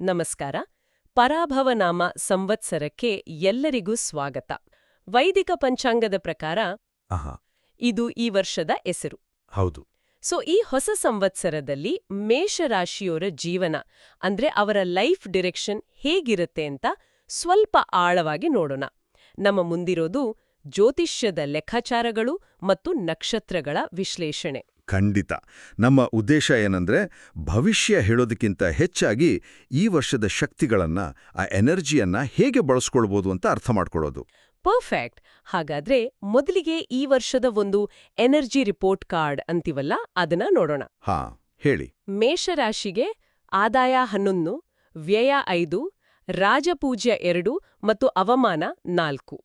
ನಮಸ್ಕಾರ. ಪರಾಭವನಾಮ ಸಂವತ್ಸರಕ್ಕೆ ಎಲ್ಲರಿಗೂ ಸ್ವಾಗತ. ವೈದಿಕ ಪಂಚಾಂಗದ ಪ್ರಕಾರ ಆಹಾ, ಇದು ಈ ವರ್ಷದ ಹೆಸರು. ಹೌದು. ಈ ಹೊಸ ಸಂವತ್ಸರದಲ್ಲಿ ಮೇಷರಾಶಿಯವರ ಜೀವನ ಅಂದ್ರೆ ಅವರ ಲೈಫ್ ಡಿರೆಕ್ಷನ್ ಹೇಗಿರುತ್ತೆ ಅಂತ ಸ್ವಲ್ಪ ಆಳವಾಗಿ ನೋಡೋಣ. ನಮ್ಮ ಮುಂದಿರೋದು ಜ್ಯೋತಿಷ್ಯದ ಲೆಕ್ಕಾಚಾರಗಳು ಮತ್ತು ನಕ್ಷತ್ರಗಳ ವಿಶ್ಲೇಷಣೆ. ಖಂಡಿತ. ನಮ್ಮ ಉದ್ದೇಶ ಏನಂದ್ರೆ ಭವಿಷ್ಯ ಹೇಳೋದಕ್ಕಿಂತ ಹೆಚ್ಚಾಗಿ ಈ ವರ್ಷದ ಶಕ್ತಿಗಳನ್ನ, ಆ ಎನರ್ಜಿಯನ್ನ ಹೇಗೆ ಬಳಸ್ಕೊಳ್ಬೋದು ಅಂತ ಅರ್ಥ ಮಾಡ್ಕೊಳ್ಳೋದು. ಪರ್ಫೆಕ್ಟ್. ಹಾಗಾದ್ರೆ ಮೊದಲಿಗೆ ಈ ವರ್ಷದ ಒಂದು ಎನರ್ಜಿ ರಿಪೋರ್ಟ್ ಕಾರ್ಡ್ ಅಂತೀವಲ್ಲ, ಅದನ್ನ ನೋಡೋಣ. ಹಾ, ಹೇಳಿ. ಮೇಷರಾಶಿಗೆ ಆದಾಯ 11, ವ್ಯಯ 5, ರಾಜಪೂಜ್ಯ 2 ಮತ್ತು ಅವಮಾನ 4.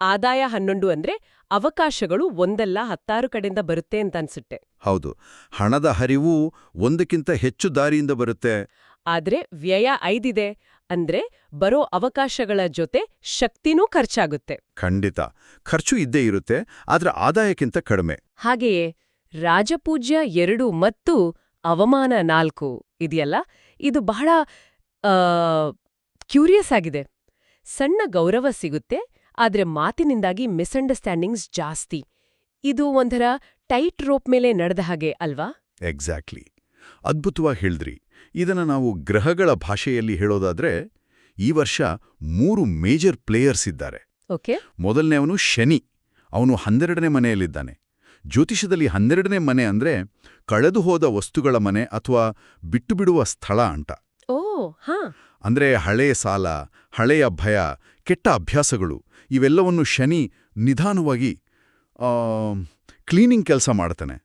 ಆದಾಯ 11 ಅಂದ್ರೆ ಅವಕಾಶಗಳು ಒಂದಲ್ಲ 16 ಕಡೆಯಿಂದ ಬರುತ್ತೆ ಅಂತ ಅನ್ಸುತ್ತೆ. ಹೌದು. ಹಣದ ಹರಿವು ಒಂದಕ್ಕಿಂತ ಹೆಚ್ಚು ದಾರಿಯಿಂದ ಬರುತ್ತೆ. ಆದ್ರೆ ವ್ಯಯ 5 ಅಂದ್ರೆ ಬರೋ ಅವಕಾಶಗಳ ಜೊತೆ ಶಕ್ತಿನೂ ಖರ್ಚಾಗುತ್ತೆ. ಖಂಡಿತ. ಖರ್ಚು ಇದ್ದೇ ಇರುತ್ತೆ, ಆದ್ರೆ ಆದಾಯಕ್ಕಿಂತ ಕಡಿಮೆ. ಹಾಗೆಯೇ ರಾಜಪೂಜ್ಯ 2 ಮತ್ತು ಅವಮಾನ 4 ಇದೆಯಲ್ಲ, ಇದು ಬಹಳ ಕ್ಯೂರಿಯಸ್ ಆಗಿದೆ. ಸಣ್ಣ ಗೌರವ ಸಿಗುತ್ತೆ, ಆದ್ರೆ ಮಾತಿನಿಂದಾಗಿ ಮಿಸ್ಅಂಡರ್ಸ್ಟ್ಯಾಂಡಿಂಗ್ಸ್ ಜಾಸ್ತಿ. ಇದು ಒಂಥರ ಟೈಟ್ ರೋಪ್ ಮೇಲೆ ನಡೆದ ಹಾಗೆ ಅಲ್ವಾ? ಎಕ್ಸಾಕ್ಟ್ಲಿ. ಅದ್ಭುತವಾಗಿ ಹೇಳಿದ್ರಿ. ಇದನ್ನ ನಾವು ಗ್ರಹಗಳ ಭಾಷೆಯಲ್ಲಿ ಹೇಳೋದಾದ್ರೆ ಈ ವರ್ಷ 3 ಮೇಜರ್ ಪ್ಲೇಯರ್ಸ್ ಇದ್ದಾರೆ. ಓಕೆ. ಮೊದಲನೇವನು ಶನಿ. ಅವನು 12ನೇ ಮನೆಯಲ್ಲಿದ್ದಾನೆ. ಜ್ಯೋತಿಷದಲ್ಲಿ 12ನೇ ಮನೆ ಅಂದ್ರೆ ಕಳೆದು ಹೋದ ವಸ್ತುಗಳ ಮನೆ ಅಥವಾ ಬಿಟ್ಟುಬಿಡುವ ಸ್ಥಳ ಅಂತ. ಓ ಹಾ. ಅಂದ್ರೆ ಹಳೆಯ ಸಾಲ, ಹಳೆಯ ಭಯ, ಕೆಟ್ಟ ಅಭ್ಯಾಸಗಳು ಇವೆಲ್ಲವನ್ನು ಶನಿ ನಿಧಾನವಾಗಿ ಕ್ಲೀನಿಂಗ್ ಕೆಲಸ ಮಾಡ್ತಾನೆ.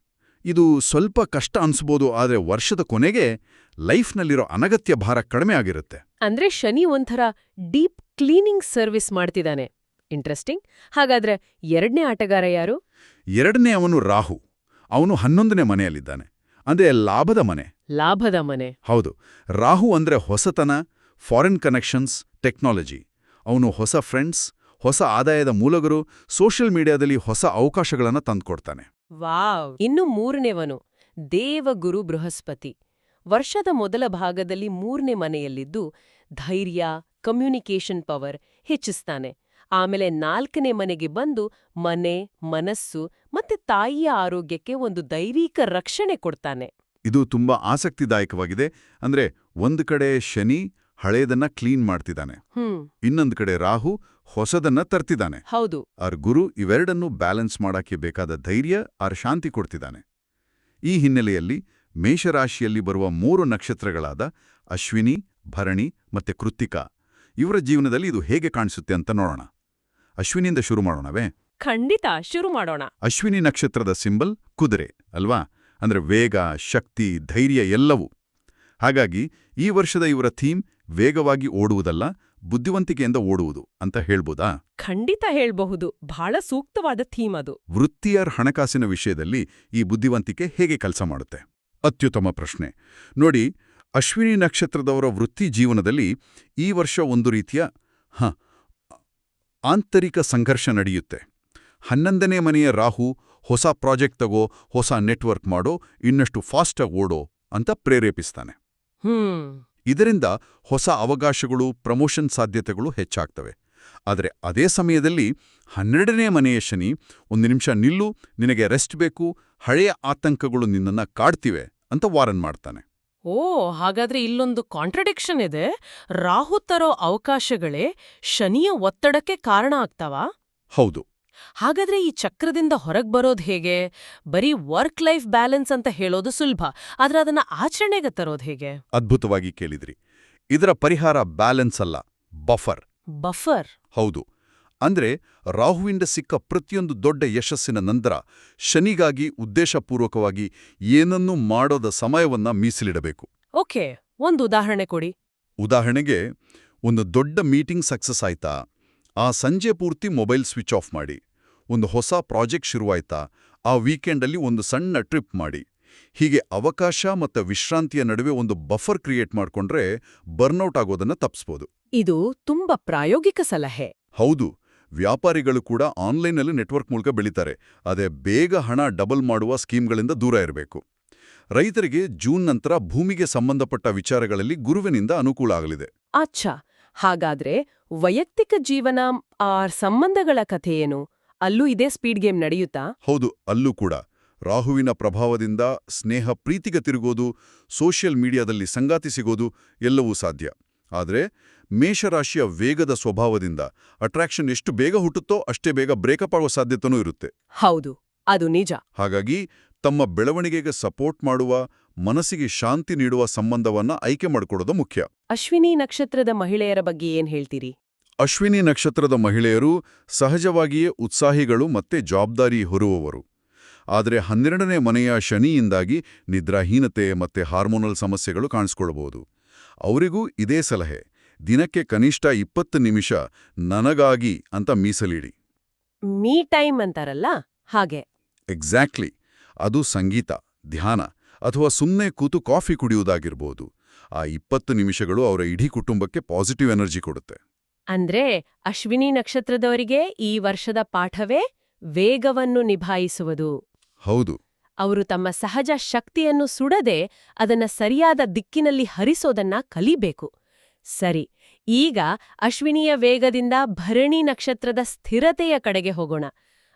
ಇದು ಸ್ವಲ್ಪ ಕಷ್ಟ ಅನ್ಸ್ಬೋದು, ಆದರೆ ವರ್ಷದ ಕೊನೆಗೆ ಲೈಫ್ನಲ್ಲಿರೋ ಅನಗತ್ಯ ಭಾರ ಕಡಿಮೆ ಆಗಿರುತ್ತೆ. ಅಂದ್ರೆ ಶನಿ ಒಂಥರ ಡೀಪ್ ಕ್ಲೀನಿಂಗ್ ಸರ್ವಿಸ್ ಮಾಡ್ತಿದ್ದಾನೆ. ಇಂಟ್ರೆಸ್ಟಿಂಗ್. ಹಾಗಾದ್ರೆ ಎರಡನೇ ಆಟಗಾರ ಯಾರು? ಎರಡನೇ ಅವನು ರಾಹು. ಅವನು 11ನೇ ಮನೆಯಲ್ಲಿದ್ದಾನೆ. ಅಂದ್ರೆ ಲಾಭದ ಮನೆ. ಲಾಭದ ಮನೆ. ಹೌದು. ರಾಹು ಅಂದ್ರೆ ಹೊಸತನ, ಫಾರಿನ್ ಕನೆಕ್ಷನ್ಸ್, ಟೆಕ್ನಾಲಜಿ. ಅವನು ಹೊಸ ಫ್ರೆಂಡ್ಸ್, ಹೊಸ ಆದಾಯದ ಮೂಲಗಳು, ಸೋಷಿಯಲ್ ಮೀಡಿಯಾದಲ್ಲಿ ಹೊಸ ಅವಕಾಶಗಳನ್ನು ತಂದುಕೊಡ್ತಾನೆ. ವಾವ್. ಇನ್ನು ಮೂರನೇವನು ದೇವಗುರು ಬೃಹಸ್ಪತಿ. ವರ್ಷದ ಮೊದಲ ಭಾಗದಲ್ಲಿ 3ನೇ ಮನೆಯಲ್ಲಿದ್ದು ಧೈರ್ಯ, ಕಮ್ಯುನಿಕೇಷನ್ ಪವರ್ ಹೆಚ್ಚಿಸ್ತಾನೆ. ಆಮೇಲೆ 4ನೇ ಮನೆಗೆ ಬಂದು ಮನೆ, ಮನಸ್ಸು ಮತ್ತೆ ತಾಯಿಯ ಆರೋಗ್ಯಕ್ಕೆ ಒಂದು ದೈವಿಕ ರಕ್ಷಣೆ ಕೊಡ್ತಾನೆ. ಇದು ತುಂಬಾ ಆಸಕ್ತಿದಾಯಕವಾಗಿದೆ. ಅಂದ್ರೆ ಒಂದು ಕಡೆ ಶನಿ ಹಳೇದನ್ನ ಕ್ಲೀನ್ ಮಾಡ್ತಿದ್ದಾನೆ, ಇನ್ನೊಂದು ಕಡೆ ರಾಹು ಹೊಸದನ್ನ ತರ್ತಿದ್ದಾನೆ. ಹೌದು. ಆರ್ ಗುರು ಇವೆರಡನ್ನೂ ಬ್ಯಾಲೆನ್ಸ್ ಮಾಡಕ್ಕೆ ಬೇಕಾದ ಧೈರ್ಯ ಆರ್ ಶಾಂತಿ ಕೊಡ್ತಿದ್ದಾನೆ. ಈ ಹಿನ್ನೆಲೆಯಲ್ಲಿ ಮೇಷರಾಶಿಯಲ್ಲಿ ಬರುವ 3 ನಕ್ಷತ್ರಗಳಾದ ಅಶ್ವಿನಿ, ಭರಣಿ ಮತ್ತೆ ಕೃತ್ತಿಕಾ ಇವರ ಜೀವನದಲ್ಲಿ ಇದು ಹೇಗೆ ಕಾಣಿಸುತ್ತೆ ಅಂತ ನೋಡೋಣ. ಅಶ್ವಿನಿಯಿಂದ ಶುರು ಮಾಡೋಣವೇ? ಖಂಡಿತ, ಶುರು ಮಾಡೋಣ. ಅಶ್ವಿನಿ ನಕ್ಷತ್ರದ ಸಿಂಬಲ್ ಕುದುರೆ ಅಲ್ವಾ? ಅಂದ್ರೆ ವೇಗ, ಶಕ್ತಿ, ಧೈರ್ಯ ಎಲ್ಲವೂ. ಹಾಗಾಗಿ ಈ ವರ್ಷದ ಇವರ ಥೀಮ್ ವೇಗವಾಗಿ ಓಡುವುದಲ್ಲ, ಬುದ್ಧಿವಂತಿಕೆಯಿಂದ ಓಡುವುದು ಅಂತ ಹೇಳ್ಬೋದಾ? ಖಂಡಿತ ಹೇಳ್ಬಹುದು. ಬಹಳ ಸೂಕ್ತವಾದ ಥೀಮ್ ಅದು. ವೃತ್ತಿಯರ್ ಹಣಕಾಸಿನ ವಿಷಯದಲ್ಲಿ ಈ ಬುದ್ಧಿವಂತಿಕೆ ಹೇಗೆ ಕೆಲಸ ಮಾಡುತ್ತೆ? ಅತ್ಯುತ್ತಮ ಪ್ರಶ್ನೆ. ನೋಡಿ, ಅಶ್ವಿನಿ ನಕ್ಷತ್ರದವರ ವೃತ್ತಿ ಜೀವನದಲ್ಲಿ ಈ ವರ್ಷ ಒಂದು ರೀತಿಯ ಆಂತರಿಕ ಸಂಘರ್ಷ ನಡೆಯುತ್ತೆ. 11ನೇ ಮನೆಯ ರಾಹು ಹೊಸ ಪ್ರಾಜೆಕ್ಟ್ ತಗೋ, ಹೊಸ ನೆಟ್ವರ್ಕ್ ಮಾಡೋ, ಇನ್ನಷ್ಟು ಫಾಸ್ಟಾಗಿ ಓಡೋ ಅಂತ ಪ್ರೇರೇಪಿಸ್ತಾನೆ. ಇದರಿಂದ ಹೊಸ ಅವಕಾಶಗಳು, ಪ್ರಮೋಷನ್ ಸಾಧ್ಯತೆಗಳು ಹೆಚ್ಚಾಗ್ತವೆ. ಆದರೆ ಅದೇ ಸಮಯದಲ್ಲಿ 12ನೇ ಮನೆಯ ಶನಿ ಒಂದು ನಿಮಿಷ ನಿಲ್ಲು, ನಿನಗೆ ರೆಸ್ಟ್ ಬೇಕು, ಹಳೆಯ ಆತಂಕಗಳು ನಿನ್ನನ್ನ ಕಾಡ್ತಿವೆ ಅಂತ ವಾರನ್ ಮಾಡ್ತಾನೆ. ಓ, ಹಾಗಾದ್ರೆ ಇಲ್ಲೊಂದು ಕಾಂಟ್ರಡಿಕ್ಷನ್ ಇದೆ. ರಾಹು ತರೋ ಅವಕಾಶಗಳೇ ಶನಿಯ ಒತ್ತಡಕ್ಕೆ ಕಾರಣ ಆಗ್ತಾವಾ? ಹೌದು. ಹಾಗಾದ್ರೆ ಈ ಚಕ್ರದಿಂದ ಹೊರಗ್ ಬರೋದು ಹೇಗೆ? ಬರೀ ವರ್ಕ್ ಲೈಫ್ ಬ್ಯಾಲೆನ್ಸ್ ಅಂತ ಹೇಳೋದು ಸುಲಭ, ಆದ್ರೆ ಅದನ್ನ ಆಚರಣೆಗೆ ತರೋದು ಹೇಗೆ? ಅದ್ಭುತವಾಗಿ ಕೇಳಿದ್ರಿ. ಇದರ ಪರಿಹಾರ ಬ್ಯಾಲೆನ್ಸ್ ಅಲ್ಲ, ಬಫರ್. ಬಫರ್? ಹೌದು. ಅಂದ್ರೆ ರಾಹುವಿಂದ ಸಿಕ್ಕ ಪ್ರತಿಯೊಂದು ದೊಡ್ಡ ಯಶಸ್ಸಿನ ನಂತರ ಶನಿಗಾಗಿ ಉದ್ದೇಶಪೂರ್ವಕವಾಗಿ ಏನನ್ನೂ ಮಾಡೋದ ಸಮಯವನ್ನ ಮೀಸಲಿಡಬೇಕು. ಓಕೆ, ಒಂದು ಉದಾಹರಣೆ ಕೊಡಿ. ಉದಾಹರಣೆಗೆ, ಒಂದು ದೊಡ್ಡ ಮೀಟಿಂಗ್ ಸಕ್ಸಸ್ ಆಯ್ತಾ, ಆ ಸಂಜೆ ಪೂರ್ತಿ ಮೊಬೈಲ್ ಸ್ವಿಚ್ ಆಫ್ ಮಾಡಿ. ಒಂದು ಹೊಸ ಪ್ರಾಜೆಕ್ಟ್ ಶುರುವಾಯ್ತಾ, ಆ ವೀಕೆಂಡಲ್ಲಿ ಒಂದು ಸಣ್ಣ ಟ್ರಿಪ್ ಮಾಡಿ. ಹೀಗೆ ಅವಕಾಶ ಮತ್ತು ವಿಶ್ರಾಂತಿಯ ನಡುವೆ ಒಂದು ಬಫರ್ ಕ್ರಿಯೇಟ್ ಮಾಡ್ಕೊಂಡ್ರೆ ಬರ್ನೌಟ್ ಆಗೋದನ್ನ ತಪ್ಪಿಸ್ಬೋದು. ಇದು ತುಂಬಾ ಪ್ರಾಯೋಗಿಕ ಸಲಹೆ. ಹೌದು. ವ್ಯಾಪಾರಿಗಳು ಕೂಡ ಆನ್ಲೈನಲ್ಲಿ ನೆಟ್ವರ್ಕ್ ಮೂಲಕ ಬೆಳೀತಾರೆ. ಅದೇ ಬೇಗ ಹಣ ಡಬಲ್ ಮಾಡುವ ಸ್ಕೀಮ್ಗಳಿಂದ ದೂರ ಇರಬೇಕು. ರೈತರಿಗೆ ಜೂನ್ ನಂತರ ಭೂಮಿಗೆ ಸಂಬಂಧಪಟ್ಟ ವಿಚಾರಗಳಲ್ಲಿ ಗುರುವಿನಿಂದ ಅನುಕೂಲ ಆಗಲಿದೆ. ಅಚ್ಛಾ, ಹಾಗಾದ್ರೆ ವೈಯಕ್ತಿಕ ಜೀವನ ಸಂಬಂಧಗಳ ಕಥೆ ಏನು? ಅಲ್ಲೂ ಇದೇ ಸ್ಪೀಡ್ ಗೇಮ್ ನಡೆಯುತ್ತಾ? ಹೌದು, ಅಲ್ಲೂ ಕೂಡ ರಾಹುವಿನ ಪ್ರಭಾವದಿಂದ ಸ್ನೇಹ ಪ್ರೀತಿಗೆ ತಿರುಗೋದು, ಸೋಷಿಯಲ್ ಮೀಡಿಯಾದಲ್ಲಿ ಸಂಗಾತಿ ಸಿಗೋದು ಎಲ್ಲವೂ ಸಾಧ್ಯ. ಆದರೆ ಮೇಷರಾಶಿಯ ವೇಗದ ಸ್ವಭಾವದಿಂದ ಅಟ್ರಾಕ್ಷನ್ ಎಷ್ಟು ಬೇಗ ಹುಟ್ಟುತ್ತೋ ಅಷ್ಟೇ ಬೇಗ ಬ್ರೇಕಪ್ ಆಗೋ ಸಾಧ್ಯತೆನೂ ಇರುತ್ತೆ. ಹೌದು, ಅದು ನಿಜ. ಹಾಗಾಗಿ ತಮ್ಮ ಬೆಳವಣಿಗೆಗೆ ಸಪೋರ್ಟ್ ಮಾಡುವ, ಮನಸ್ಸಿಗೆ ಶಾಂತಿ ನೀಡುವ ಸಂಬಂಧವನ್ನ ಆಯ್ಕೆ ಮಾಡಿಕೊಡೋದು ಮುಖ್ಯ. ಅಶ್ವಿನಿ ನಕ್ಷತ್ರದ ಮಹಿಳೆಯರ ಬಗ್ಗೆ ಏನ್ ಹೇಳ್ತೀರಿ? ಅಶ್ವಿನಿ ನಕ್ಷತ್ರದ ಮಹಿಳೆಯರು ಸಹಜವಾಗಿಯೇ ಉತ್ಸಾಹಿಗಳು ಮತ್ತೆ ಜವಾಬ್ದಾರಿ ಹೊರುವವರು. ಆದರೆ 12ನೇ ಮನೆಯ ಶನಿಯಿಂದಾಗಿ ನಿದ್ರಾಹೀನತೆ ಮತ್ತೆ ಹಾರ್ಮೋನಲ್ ಸಮಸ್ಯೆಗಳು ಕಾಣಿಸ್ಕೊಳ್ಬಹುದು. ಅವರಿಗೂ ಇದೇ ಸಲಹೆ: ದಿನಕ್ಕೆ ಕನಿಷ್ಠ 20 ನಿಮಿಷ ನನಗಾಗಿ ಅಂತ ಮೀಸಲಿಡಿ. ಮೀ ಟೈಮ್ ಅಂತಾರಲ್ಲ ಹಾಗೆ. ಎಕ್ಸಾಕ್ಟ್ಲಿ. ಅದು ಸಂಗೀತ, ಧ್ಯಾನ ಅಥವಾ ಸುಮ್ಮನೆ ಕೂತು ಕಾಫಿ ಕುಡಿಯುವುದಾಗಿರ್ಬೋದು. ಆ 20 ನಿಮಿಷಗಳು ಅವರ ಇಡೀ ಕುಟುಂಬಕ್ಕೆ ಪಾಸಿಟಿವ್ ಎನರ್ಜಿ ಕೊಡುತ್ತೆ. ಅಂದ್ರೆ ಅಶ್ವಿನಿ ನಕ್ಷತ್ರದವರಿಗೆ ಈ ವರ್ಷದ ಪಾಠವೇ ವೇಗವನ್ನು ನಿಭಾಯಿಸುವುದು. ಹೌದು. ಅವರು ತಮ್ಮ ಸಹಜ ಶಕ್ತಿಯನ್ನು ಸುಡದೆ ಅದನ್ನ ಸರಿಯಾದ ದಿಕ್ಕಿನಲ್ಲಿ ಹರಿಸೋದನ್ನ ಕಲಿಬೇಕು. ಸರಿ, ಈಗ ಅಶ್ವಿನಿಯ ವೇಗದಿಂದ ಭರಣಿ ನಕ್ಷತ್ರದ ಸ್ಥಿರತೆಯ ಕಡೆಗೆ ಹೋಗೋಣ.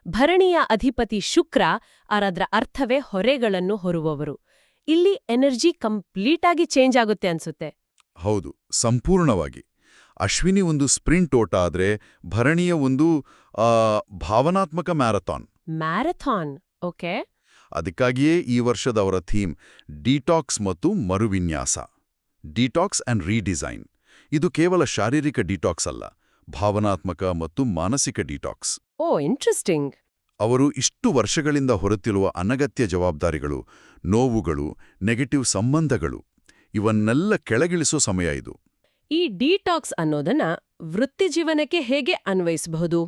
ಭರಣಿಯ ಅಧಿಪತಿ ಶುಕ್ರ, ಅದರ ಅರ್ಥವೇ ಹೊರೆಗಳನ್ನು ಹೊರುವವರು. ಇಲ್ಲಿ ಎನರ್ಜಿ ಕಂಪ್ಲೀಟಾಗಿ ಚೇಂಜ್ ಆಗುತ್ತೆ ಅನ್ಸುತ್ತೆ. ಹೌದು, ಸಂಪೂರ್ಣವಾಗಿ. ಅಶ್ವಿನಿ ಒಂದು ಸ್ಪ್ರಿಂಟ್ ಓಟ ಆದ್ರೆ ಭರಣಿಯ ಒಂದು ಭಾವನಾತ್ಮಕ ಮ್ಯಾರಥಾನ್. Marathon, okay. ಅದಕ್ಕಾಗಿಯೇ ಈ ವರ್ಷದ ಅವರ ಥೀಮ್ ಡಿಟಾಕ್ಸ್ ಮತ್ತು ಮರುವಿನ್ಯಾಸ. Detox and redesign. ಇದು ಕೇವಲ ಶಾರೀರಿಕ ಡಿಟಾಕ್ಸ್ ಅಲ್ಲ, ಭಾವನಾತ್ಮಕ ಮತ್ತು ಮಾನಸಿಕ ಡಿಟಾಕ್ಸ್. ಓ, ಇಂಟ್ರೆಸ್ಟಿಂಗ್. ಅವರು ಇಷ್ಟು ವರ್ಷಗಳಿಂದ ಹೊರತಿರುವ ಅನಗತ್ಯ ಜವಾಬ್ದಾರಿಗಳು, ನೋವುಗಳು, ನೆಗೆಟಿವ್ ಸಂಬಂಧಗಳು ಇವನ್ನೆಲ್ಲ ಕೆಳಗಿಳಿಸೋ ಸಮಯ ಇದು. ಈ ಡಿಟಾಕ್ಸ್ ಅನ್ನೋದನ್ನ ವೃತ್ತಿಜೀವನಕ್ಕೆ ಹೇಗೆ ಅನ್ವಯಿಸಬಹುದು?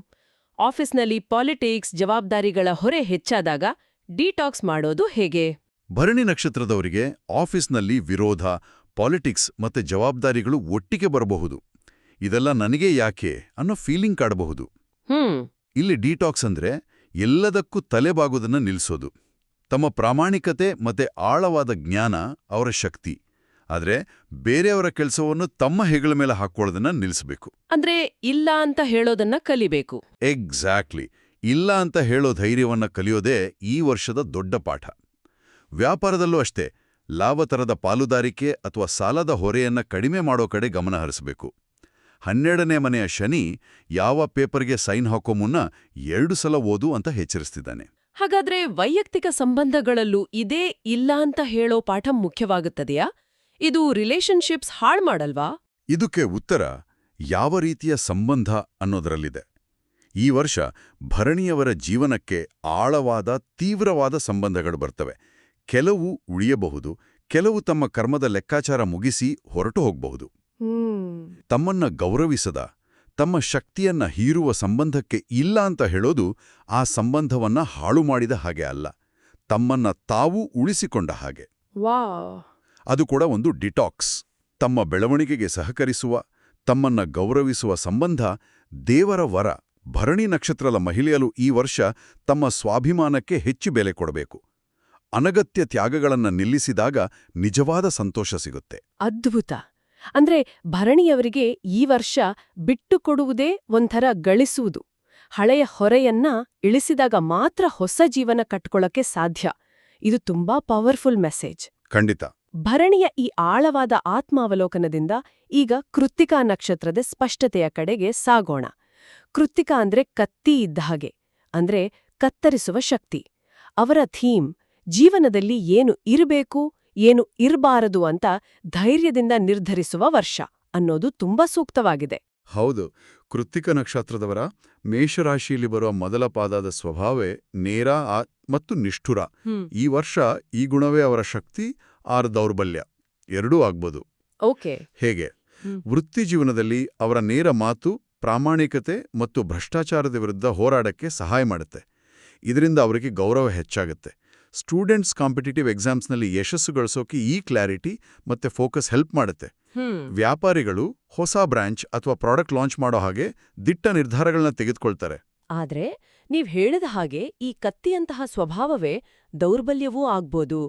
ಆಫೀಸ್ನಲ್ಲಿ ಪಾಲಿಟಿಕ್ಸ್, ಜವಾಬ್ದಾರಿಗಳ ಹೊರೆ ಹೆಚ್ಚಾದಾಗ ಡಿಟಾಕ್ಸ್ ಮಾಡೋದು ಹೇಗೆ? ಭರಣಿ ನಕ್ಷತ್ರದವರಿಗೆ ಆಫೀಸ್ನಲ್ಲಿ ವಿರೋಧ, ಪಾಲಿಟಿಕ್ಸ್ ಮತ್ತೆ ಜವಾಬ್ದಾರಿಗಳು ಒಟ್ಟಿಗೆ ಬರಬಹುದು. ಇದೆಲ್ಲ ನನಗೆ ಯಾಕೆ ಅನ್ನೋ ಫೀಲಿಂಗ್ ಕಾಡಬಹುದು. ಇಲ್ಲಿ ಡಿಟಾಕ್ಸ್ ಅಂದ್ರೆ ಎಲ್ಲದಕ್ಕೂ ತಲೆಬಾಗೋದನ್ನ ನಿಲ್ಲಿಸೋದು. ತಮ್ಮ ಪ್ರಾಮಾಣಿಕತೆ ಮತ್ತೆ ಆಳವಾದ ಜ್ಞಾನ ಅವರ ಶಕ್ತಿ. ಆದ್ರೆ ಬೇರೆಯವರ ಕೆಲಸವನ್ನು ತಮ್ಮ ಹೆಗಲ ಮೇಲೆ ಹಾಕೊಳ್ಳೋದನ್ನ ನಿಲ್ಲಿಸಬೇಕು. ಅಂದ್ರೆ ಇಲ್ಲ ಅಂತ ಹೇಳೋದನ್ನ ಕಲಿಬೇಕು. ಎಕ್ಸಾಕ್ಟ್ಲಿ. ಇಲ್ಲ ಅಂತ ಹೇಳೋ ಧೈರ್ಯವನ್ನ ಕಲಿಯೋದೇ ಈ ವರ್ಷದ ದೊಡ್ಡ ಪಾಠ. ವ್ಯಾಪಾರದಲ್ಲೂ ಅಷ್ಟೇ, ಲಾಭತರದ ಪಾಲುದಾರಿಕೆ ಅಥವಾ ಸಾಲದ ಹೊರೆಯನ್ನ ಕಡಿಮೆ ಮಾಡೋ ಕಡೆ ಗಮನ ಹರಿಸಬೇಕು. 12ನೇ ಮನೆಯ ಶನಿ ಯಾವ ಪೇಪರ್ಗೆ ಸೈನ್ ಹಾಕೋ ಮುನ್ನ 2 ಸಲ ಓದು ಅಂತ ಎಚ್ಚರಿಸ್ತಿದ್ದಾನೆ. ಹಾಗಾದ್ರೆ ವೈಯಕ್ತಿಕ ಸಂಬಂಧಗಳಲ್ಲೂ ಇದೇ ಇಲ್ಲ ಅಂತ ಹೇಳೋ ಪಾಠ ಮುಖ್ಯವಾಗುತ್ತದೆಯಾ? ಇದು ರಿಲೇಶನ್ಶಿಪ್ಸ್ ಹಾಳ್ ಮಾಡಲ್ವಾ? ಇದಕ್ಕೆ ಉತ್ತರ ಯಾವ ರೀತಿಯ ಸಂಬಂಧ ಅನ್ನೋದರಲ್ಲಿದೆ. ಈ ವರ್ಷ ಭರಣಿಯವರ ಜೀವನಕ್ಕೆ ಆಳವಾದ, ತೀವ್ರವಾದ ಸಂಬಂಧಗಳು ಬರ್ತವೆ. ಕೆಲವು ಉಳಿಯಬಹುದು, ಕೆಲವು ತಮ್ಮ ಕರ್ಮದ ಲೆಕ್ಕಾಚಾರ ಮುಗಿಸಿ ಹೊರಟು ಹೋಗಬಹುದು. ತಮ್ಮನ್ನ ಗೌರವಿಸದ, ತಮ್ಮ ಶಕ್ತಿಯನ್ನ ಹೀರುವ ಸಂಬಂಧಕ್ಕೆ ಇಲ್ಲ ಅಂತ ಹೇಳೋದು ಆ ಸಂಬಂಧವನ್ನ ಹಾಳು ಮಾಡಿದ ಹಾಗೆ ಅಲ್ಲ, ತಮ್ಮನ್ನ ತಾವು ಉಳಿಸಿಕೊಂಡ ಹಾಗೆ. ಅದು ಕೂಡ ಒಂದು ಡಿಟಾಕ್ಸ್. ತಮ್ಮ ಬೆಳವಣಿಗೆಗೆ ಸಹಕರಿಸುವ, ತಮ್ಮನ್ನ ಗೌರವಿಸುವ ಸಂಬಂಧ ದೇವರ ವರ. ಭರಣಿ ನಕ್ಷತ್ರದ ಮಹಿಳೆಯರು ಈ ವರ್ಷ ತಮ್ಮ ಸ್ವಾಭಿಮಾನಕ್ಕೆ ಹೆಚ್ಚು ಬೆಲೆ ಕೊಡಬೇಕು. ಅನಗತ್ಯ ತ್ಯಾಗಗಳನ್ನ ನಿಲ್ಲಿಸಿದಾಗ ನಿಜವಾದ ಸಂತೋಷ ಸಿಗುತ್ತೆ. ಅದ್ಭುತ. ಅಂದ್ರೆ ಭರಣಿಯವರಿಗೆ ಈ ವರ್ಷ ಬಿಟ್ಟುಕೊಡುವುದೇ ಒಂಥರ ಗಳಿಸುವುದು. ಹಳೆಯ ಹೊರೆಯನ್ನ ಇಳಿಸಿದಾಗ ಮಾತ್ರ ಹೊಸ ಜೀವನ ಕಟ್ಕೊಳ್ಳಕ್ಕೆ ಸಾಧ್ಯ. ಇದು ತುಂಬಾ ಪವರ್ಫುಲ್ ಮೆಸೇಜ್. ಖಂಡಿತ. ಭರಣಿಯ ಈ ಆಳವಾದ ಆತ್ಮಾವಲೋಕನದಿಂದ ಈಗ ಕೃತ್ತಿಕಾ ನಕ್ಷತ್ರದ ಸ್ಪಷ್ಟತೆಯ ಕಡೆಗೆ ಸಾಗೋಣ. ಕೃತ್ತಿಕಾ ಅಂದ್ರೆ ಕತ್ತಿ ಇದ್ದ ಹಾಗೆ, ಅಂದ್ರೆ ಕತ್ತರಿಸುವ ಶಕ್ತಿ. ಅವರ ಥೀಮ್ ಜೀವನದಲ್ಲಿ ಏನು ಇರಬೇಕು, ಏನು ಇರಬಾರದು ಅಂತ ಧೈರ್ಯದಿಂದ ನಿರ್ಧರಿಸುವ ವರ್ಷ ಅನ್ನೋದು ತುಂಬಾ ಸೂಕ್ತವಾಗಿದೆ. ಹೌದು. ಕೃತ್ತಿಕ ನಕ್ಷತ್ರದವರ ಮೇಷರಾಶಿಯಲ್ಲಿ ಬರುವ ಮೊದಲ ಪಾದದ ಸ್ವಭಾವೇ ನೇರ ಮತ್ತು ನಿಷ್ಠುರ. ಈ ವರ್ಷ ಈ ಗುಣವೇ ಅವರ ಶಕ್ತಿ ಆರ್ ದೌರ್ಬಲ್ಯ ಎರಡೂ ಆಗ್ಬೋದು. ಓಕೆ. ಹೇಗೆ? ವೃತ್ತಿ ಜೀವನದಲ್ಲಿ ಅವರ ನೇರ ಮಾತು, ಪ್ರಾಮಾಣಿಕತೆ ಮತ್ತು ಭ್ರಷ್ಟಾಚಾರದ ವಿರುದ್ಧ ಹೋರಾಡಕ್ಕೆ ಸಹಾಯ ಮಾಡುತ್ತೆ. ಇದರಿಂದ ಅವರಿಗೆ ಗೌರವ ಹೆಚ್ಚಾಗುತ್ತೆ. ಸ್ಟೂಡೆಂಟ್ಸ್ ಕಾಂಪಿಟೇಟಿವ್ ಎಕ್ಸಾಮ್ಸ್ನಲ್ಲಿ ಯಶಸ್ಸು ಗಳಿಸೋಕೆ ಈ ಕ್ಲಾರಿಟಿ ಮತ್ತೆ ಫೋಕಸ್ ಹೆಲ್ಪ್ ಮಾಡುತ್ತೆ. ವ್ಯಾಪಾರಿಗಳು ಹೊಸ ಬ್ರಾಂಚ್ ಅಥವಾ ಪ್ರಾಡಕ್ಟ್ ಲಾಂಚ್ ಮಾಡೋ ಹಾಗೆ ದಿಟ್ಟ ನಿರ್ಧಾರಗಳನ್ನ ತೆಗೆದುಕೊಳ್ತಾರೆ. ಆದ್ರೆ ನೀವ್ ಹೇಳಿದ ಹಾಗೆ ಈ ಕತ್ತಿಯಂತಹ ಸ್ವಭಾವವೇ ದೌರ್ಬಲ್ಯವೂ ಆಗ್ಬೋದು.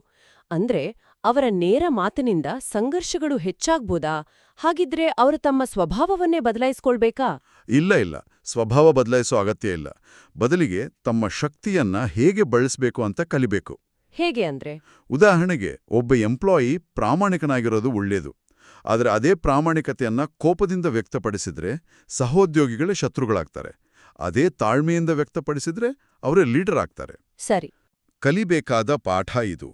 ಅಂದ್ರೆ ಅವರ ನೇರ ಮಾತಿನಿಂದ ಸಂಘರ್ಷಗಳು ಹೆಚ್ಚಾಗ್ಬೋದಾ? ಹಾಗಿದ್ರೆ ಅವರು ತಮ್ಮ ಸ್ವಭಾವವನ್ನೇ ಬದಲಾಯಿಸ್ಕೊಳ್ಬೇಕಾ? ಇಲ್ಲ, ಸ್ವಭಾವ ಬದಲಾಯಿಸೋ ಅಗತ್ಯ ಇಲ್ಲ. ಬದಲಿಗೆ ತಮ್ಮ ಶಕ್ತಿಯನ್ನ ಹೇಗೆ ಬಳಸಬೇಕು ಅಂತ ಕಲಿಬೇಕು. ಹೇಗೆ ಅಂದ್ರೆ? ಉದಾಹರಣೆಗೆ, ಒಬ್ಬ ಎಂಪ್ಲಾಯಿ ಪ್ರಾಮಾಣಿಕನಾಗಿರೋದು ಒಳ್ಳೆಯದು. ಆದರೆ ಅದೇ ಪ್ರಾಮಾಣಿಕತೆಯನ್ನ ಕೋಪದಿಂದ ವ್ಯಕ್ತಪಡಿಸಿದ್ರೆ ಸಹೋದ್ಯೋಗಿಗಳೇ ಶತ್ರುಗಳಾಗ್ತಾರೆ. ಅದೇ ತಾಳ್ಮೆಯಿಂದ ವ್ಯಕ್ತಪಡಿಸಿದ್ರೆ ಅವರೇ ಲೀಡರ್ ಆಗ್ತಾರೆ. ಸರಿ. ಕಲಿಬೇಕಾದ ಪಾಠ ಇದು.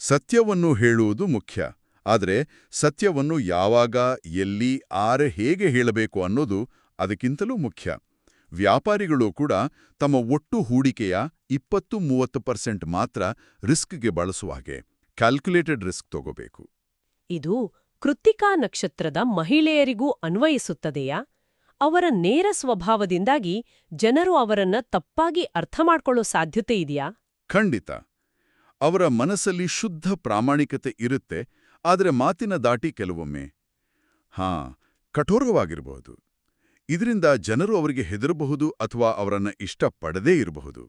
ಸತ್ಯವನ್ನು ಹೇಳುವುದು ಮುಖ್ಯ, ಆದರೆ ಸತ್ಯವನ್ನು ಯಾವಾಗ, ಎಲ್ಲಿ, ಹೇಗೆ ಹೇಳಬೇಕು ಅನ್ನೋದು ಅದಕ್ಕಿಂತಲೂ ಮುಖ್ಯ. ವ್ಯಾಪಾರಿಗಳು ಕೂಡ ತಮ್ಮ ಒಟ್ಟು ಹೂಡಿಕೆಯ 20-30% ಮಾತ್ರ ರಿಸ್ಕ್ಗೆ ಬಳಸುವ ಹಾಗೆ ಕ್ಯಾಲ್ಕುಲೇಟೆಡ್ ರಿಸ್ಕ್ ತಗೋಬೇಕು. ಇದು ಕೃತ್ತಿಕಾ ನಕ್ಷತ್ರದ ಮಹಿಳೆಯರಿಗೂ ಅನ್ವಯಿಸುತ್ತದೆಯಾ? ಅವರ ನೇರ ಸ್ವಭಾವದಿಂದಾಗಿ ಜನರು ಅವರನ್ನ ತಪ್ಪಾಗಿ ಅರ್ಥ ಮಾಡ್ಕೊಳ್ಳೋ ಸಾಧ್ಯತೆ ಇದೆಯಾ? ಖಂಡಿತ. ಅವರ ಮನಸ್ಸಲ್ಲಿ ಶುದ್ಧ ಪ್ರಾಮಾಣಿಕತೆ ಇರುತ್ತೆ, ಆದರೆ ಮಾತಿನ ದಾಟಿ ಕೆಲವೊಮ್ಮೆ ಕಠೋರವಾಗಿರಬಹುದು. ಇದರಿಂದ ಜನರು ಅವರಿಗೆ ಹೆದರಬಹುದು ಅಥವಾ ಅವರನ್ನ ಇಷ್ಟಪಡದೇ ಇರಬಹುದು.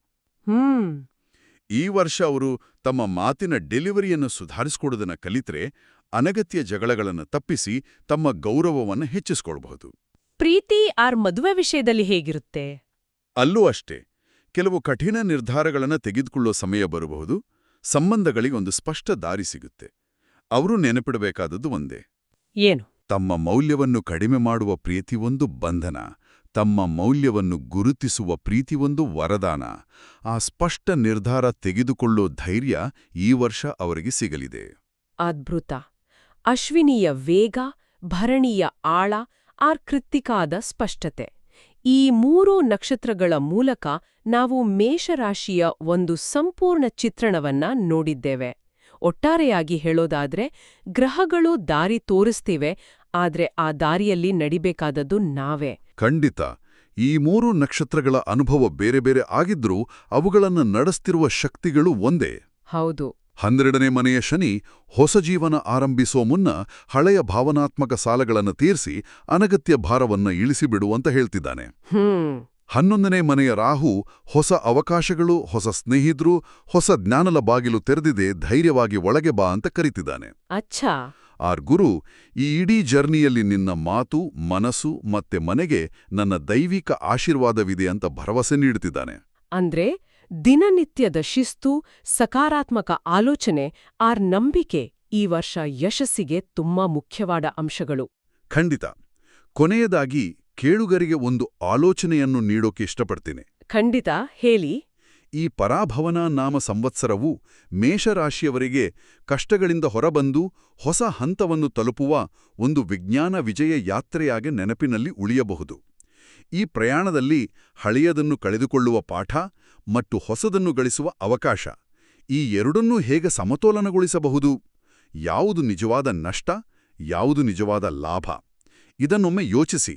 ಈ ವರ್ಷ ಅವರು ತಮ್ಮ ಮಾತಿನ ಡೆಲಿವರಿಯನ್ನು ಸುಧಾರಿಸಿಕೊಡೋದನ್ನ ಕಲಿತ್ರೆ ಅನಗತ್ಯ ಜಗಳಗಳನ್ನು ತಪ್ಪಿಸಿ ತಮ್ಮ ಗೌರವವನ್ನು ಹೆಚ್ಚಿಸಿಕೊಳ್ಬಹುದು. ಪ್ರೀತಿ ಮದುವೆ ವಿಷಯದಲ್ಲಿ ಹೇಗಿರುತ್ತೆ? ಅಲ್ಲೂ ಅಷ್ಟೇ. ಕೆಲವು ಕಠಿಣ ನಿರ್ಧಾರಗಳನ್ನು ತೆಗೆದುಕೊಳ್ಳೋ ಸಮಯ ಬರಬಹುದು. ಸಂಬಂಧಗಳಿಗೆ ಒಂದು ಸ್ಪಷ್ಟ ದಾರಿ ಸಿಗುತ್ತೆ. ಅವರು ನೆನಪಿಡಬೇಕಾದದ್ದು ಒಂದೇ. ಏನು? ತಮ್ಮ ಮೌಲ್ಯವನ್ನು ಕಡಿಮೆ ಮಾಡುವ ಪ್ರೀತಿ ಒಂದು ಬಂಧನ, ತಮ್ಮ ಮೌಲ್ಯವನ್ನು ಗುರುತಿಸುವ ಪ್ರೀತಿ ಒಂದು ವರದಾನ. ಆ ಸ್ಪಷ್ಟ ನಿರ್ಧಾರ ತೆಗೆದುಕೊಳ್ಳೋ ಧೈರ್ಯ ಈ ವರ್ಷ ಅವರಿಗೆ ಸಿಗಲಿದೆ. ಅದ್ಭುತ. ಅಶ್ವಿನಿಯ ವೇಗ, ಭರಣಿಯ ಆಳ, ಕೃತ್ತಿಕಾದ ಸ್ಪಷ್ಟತೆ, ಈ 3 ನಕ್ಷತ್ರಗಳ ಮೂಲಕ ನಾವು ಮೇಷರಾಶಿಯ ಒಂದು ಸಂಪೂರ್ಣ ಚಿತ್ರಣವನ್ನ ನೋಡಿದ್ದೇವೆ. ಒಟ್ಟಾರೆಯಾಗಿ ಹೇಳೋದಾದ್ರೆ, ಗ್ರಹಗಳು ದಾರಿ ತೋರಿಸ್ತಿವೆ, ಆದ್ರೆ ಆ ದಾರಿಯಲ್ಲಿ ನಡಿಬೇಕಾದದ್ದು ನಾವೇ. ಖಂಡಿತ. ಈ 3 ನಕ್ಷತ್ರಗಳ ಅನುಭವ ಬೇರೆ ಬೇರೆ ಆಗಿದ್ರೂ ಅವುಗಳನ್ನು ನಡೆಸ್ತಿರುವ ಶಕ್ತಿಗಳು ಒಂದೇ. ಹೌದು. 12ನೇ ಮನೆಯ ಶನಿ ಹೊಸ ಜೀವನ ಆರಂಭಿಸೋ ಮುನ್ನ ಹಳೆಯ ಭಾವನಾತ್ಮಕ ಸಾಲಗಳನ್ನು ತೀರಿಸಿ ಅನಗತ್ಯ ಭಾರವನ್ನ ಇಳಿಸಿಬಿಡುವಂತ ಹೇಳ್ತಿದ್ದಾನೆ. 11ನೇ ಮನೆಯ ರಾಹು ಹೊಸ ಅವಕಾಶಗಳು, ಹೊಸ ಸ್ನೇಹಿತರು, ಹೊಸ ಜ್ಞಾನದ ಬಾಗಿಲು ತೆರೆದಿದೆ, ಧೈರ್ಯವಾಗಿ ಒಳಗೆ ಬಾ ಅಂತ ಕರೀತಿದ್ದಾನೆ. ಅಚ್ಛಾ. ಗುರು ಈ ಇಡೀ ಜರ್ನಿಯಲ್ಲಿ ನಿನ್ನ ಮಾತು, ಮನಸ್ಸು ಮತ್ತೆ ಮನೆಗೆ ನನ್ನ ದೈವಿಕ ಆಶೀರ್ವಾದವಿದೆ ಅಂತ ಭರವಸೆ ನೀಡುತ್ತಿದ್ದಾನೆ. ಅಂದ್ರೆ ದಿನನಿತ್ಯದ ಶಿಸ್ತು, ಸಕಾರಾತ್ಮಕ ಆಲೋಚನೆ, ನಂಬಿಕೆ ಈ ವರ್ಷ ಯಶಸ್ಸಿಗೆ ತುಂಬಾ ಮುಖ್ಯವಾದ ಅಂಶಗಳು. ಖಂಡಿತ. ಕೊನೆಯದಾಗಿ ಕೇಳುಗರಿಗೆ ಒಂದು ಆಲೋಚನೆಯನ್ನು ನೀಡೋಕೆ ಇಷ್ಟಪಡ್ತೀನಿ. ಖಂಡಿತ, ಹೇಳಿ. ಈ ಪರಾಭವನ ನಾಮ ಸಂವತ್ಸರವು ಮೇಷರಾಶಿಯವರಿಗೆ ಕಷ್ಟಗಳಿಂದ ಹೊರಬಂದು ಹೊಸ ಹಂತವನ್ನು ತಲುಪುವ ಒಂದು ವಿಜ್ಞಾನ ವಿಜಯ ಯಾತ್ರೆಯಾಗಿ ನೆನಪಿನಲ್ಲಿ ಉಳಿಯಬಹುದು. ಈ ಪ್ರಯಾಣದಲ್ಲಿ ಹಳೆಯದನ್ನು ಕಳೆದುಕೊಳ್ಳುವ ಪಾಠ ಮತ್ತು ಹೊಸದನ್ನು ಗಳಿಸುವ ಅವಕಾಶ, ಈ ಎರಡನ್ನೂ ಹೇಗೆ ಸಮತೋಲನಗೊಳಿಸಬಹುದು? ಯಾವುದು ನಿಜವಾದ ನಷ್ಟ, ಯಾವುದು ನಿಜವಾದ ಲಾಭ? ಇದನ್ನೊಮ್ಮೆ ಯೋಚಿಸಿ.